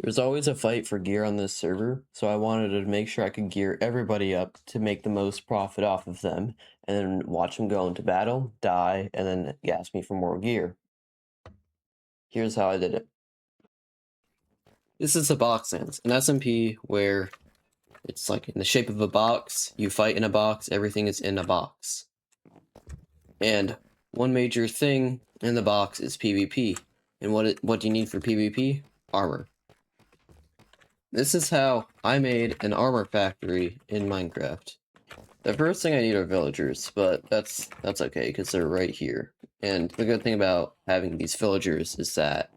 There's always a fight for gear on this server, so I wanted to make sure I could gear everybody up to make the most profit off of them, and then watch them go into battle, die, and then ask me for more gear. Here's how I did it. This is a box dance, an SMP where it's like in the shape of a box, you fight in a box, everything is in a box. And one major thing in the box is PvP. And what do you need for PvP? Armor. This is how I made an armor factory in Minecraft. The first thing I need are villagers, but that's okay because they're right here. And the good thing about having these villagers is that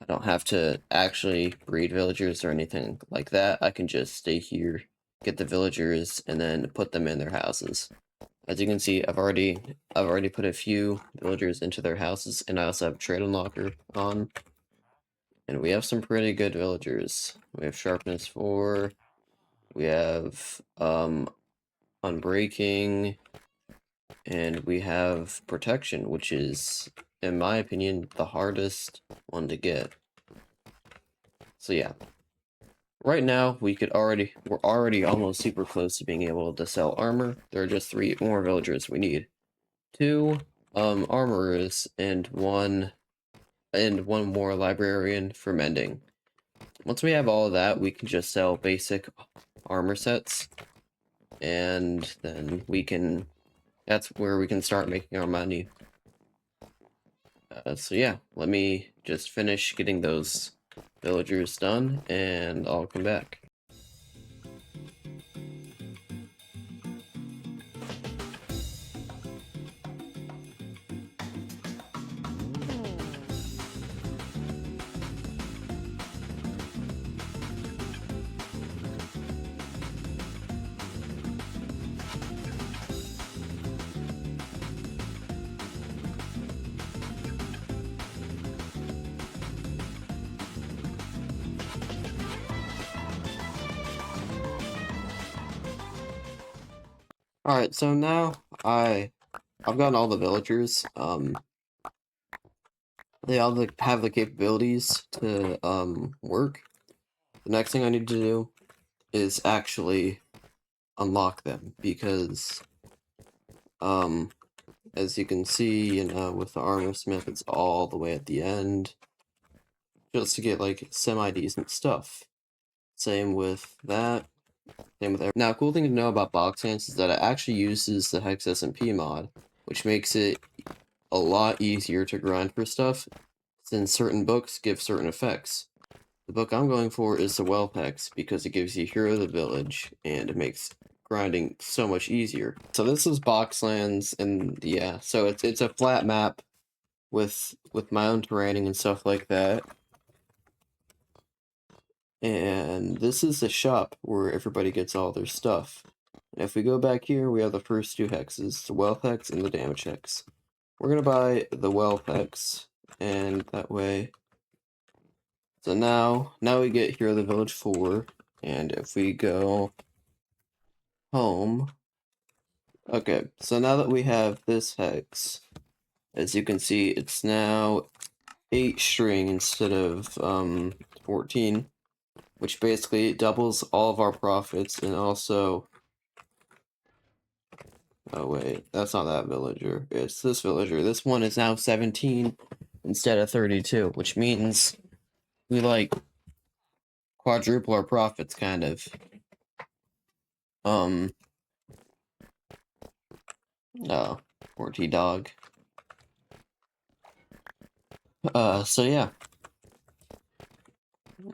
I don't have to actually breed villagers or anything like that. I can just stay here, get the villagers, and then put them in their houses. As you can see, I've already put a few villagers into their houses, and I also have trade unlocker on. And we have some pretty good villagers. We have sharpness 4. We have unbreaking, and we have protection, which is, in my opinion, the hardest one to get. So yeah. Right now, we're already almost super close to being able to sell armor. There are just 3 more villagers we need. 2 armorers and one more librarian for mending. Once we have all of that, we can just sell basic armor sets, and then that's where we can start making our money. So yeah, let me just finish getting those villagers done, and I'll come back. Alright, so now I've gotten all the villagers. They all have the capabilities to work. The next thing I need to do is actually unlock them, because as you can see, with the armor smith, it's all the way at the end, just to get like semi-decent stuff. Same with that. Same with everything. Now, a cool thing to know about Box Dance is that it actually uses the Hex SMP mod, which makes it a lot easier to grind for stuff, since certain books give certain effects. The book I'm going for is the Wealth Hex, because it gives you Hero of the Village, and it makes grinding so much easier. So this is Boxlands, and yeah, so it's a flat map with my own terraining and stuff like that. And this is the shop where everybody gets all their stuff. And if we go back here, we have the first 2 hexes, the Wealth Hex and the Damage Hex. We're gonna buy the Wealth Hex, and that way. So now we get Hero of the Village 4, and if we go home, okay, so now that we have this hex, as you can see, it's now 8 string instead of 14, which basically doubles all of our profits, and also, oh wait, that's not that villager, it's this villager. This one is now 17 instead of 32, which means we like quadruple our profits, kind of. Oh, poor T-Dog. So yeah.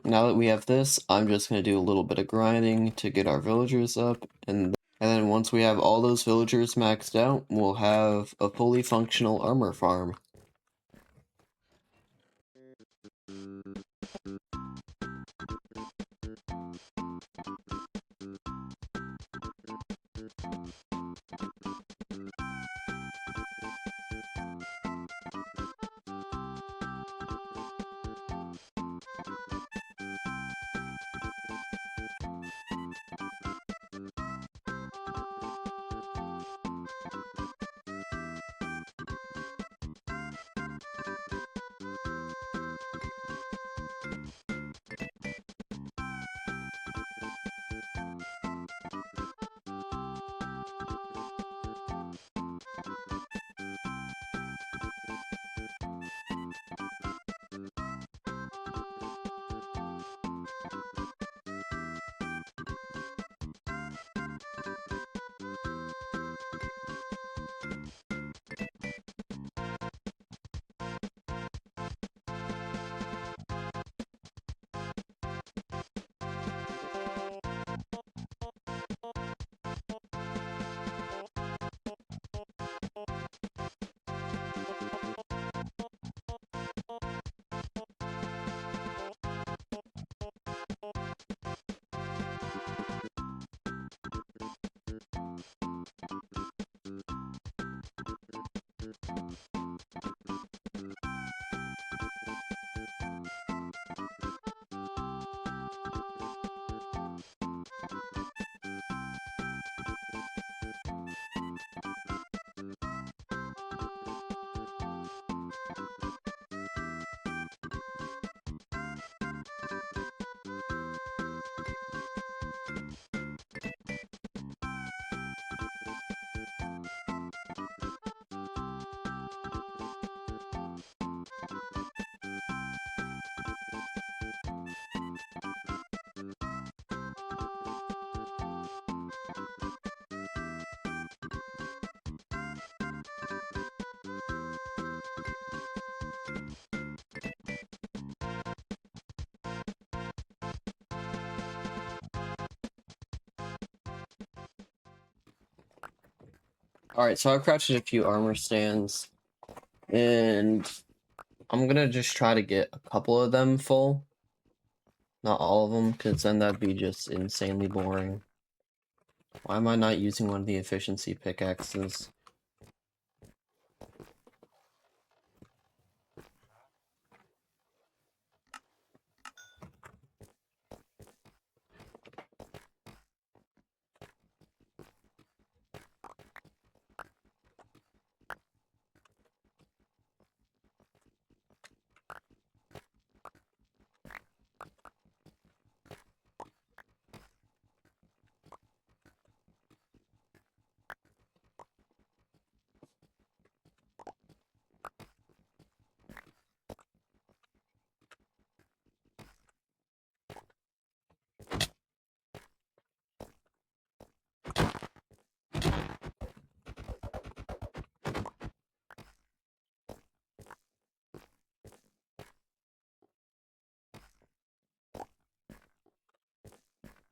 Now that we have this, I'm just gonna do a little bit of grinding to get our villagers up, and then once we have all those villagers maxed out, we'll have a fully functional armor farm. Alright, so I've crafted a few armor stands, and I'm gonna just try to get a couple of them full. Not all of them, because then that'd be just insanely boring. Why am I not using one of the efficiency pickaxes?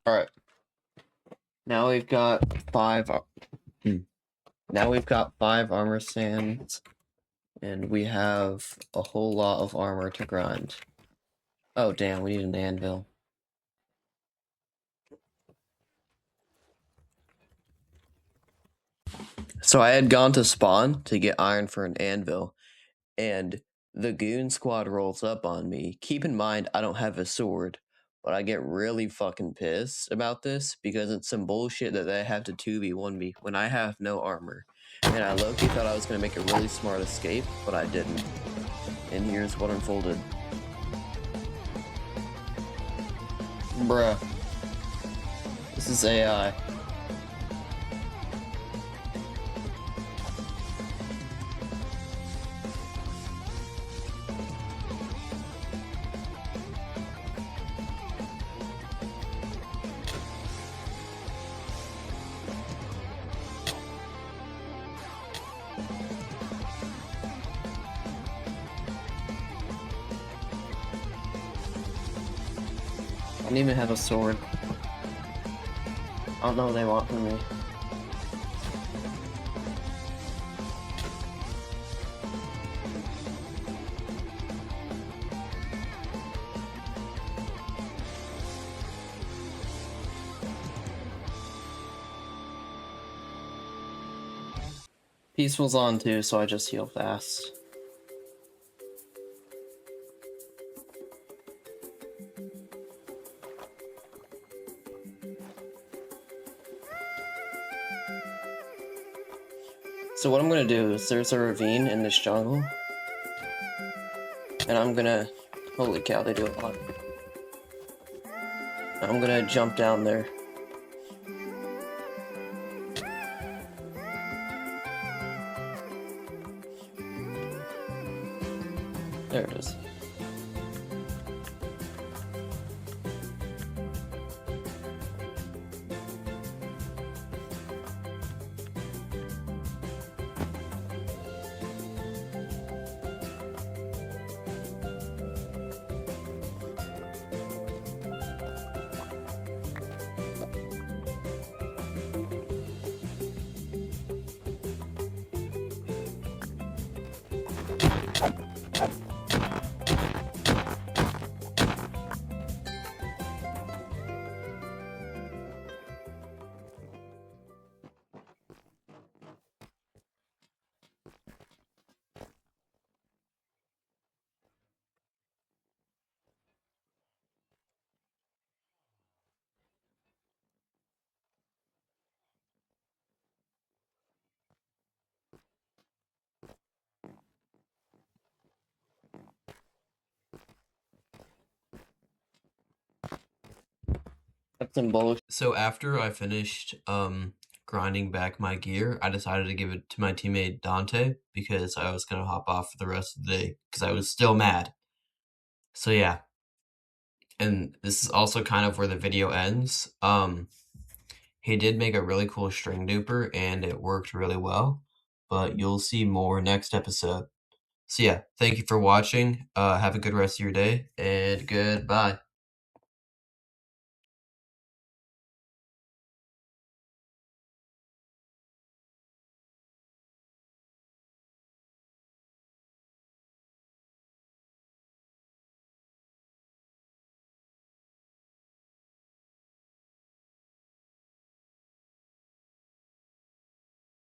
Alright. Now we've got 5 Now we've got 5 armor stands, and we have a whole lot of armor to grind. Oh damn, we need an anvil. So I had gone to spawn to get iron for an anvil, and the goon squad rolls up on me. Keep in mind, I don't have a sword, but I get really fucking pissed about this because it's some bullshit that they have to 2v1 me when I have no armor. And I low-key thought I was going to make a really smart escape, but I didn't. And here's what unfolded. Bruh. This is AI. I don't even have a sword. I don't know what they want from me. Peaceful's on too, so I just heal fast. So what I'm gonna do is there's a ravine in this jungle, and I'm gonna, holy cow, they do a lot. I'm gonna jump down there. There it is. some bullshit. So after I finished grinding back my gear, I decided to give it to my teammate Dante because I was gonna hop off for the rest of the day because I was still mad. So yeah. And this is also kind of where the video ends. He did make a really cool string duper and it worked really well, but you'll see more next episode. So yeah, thank you for watching. Have a good rest of your day and goodbye.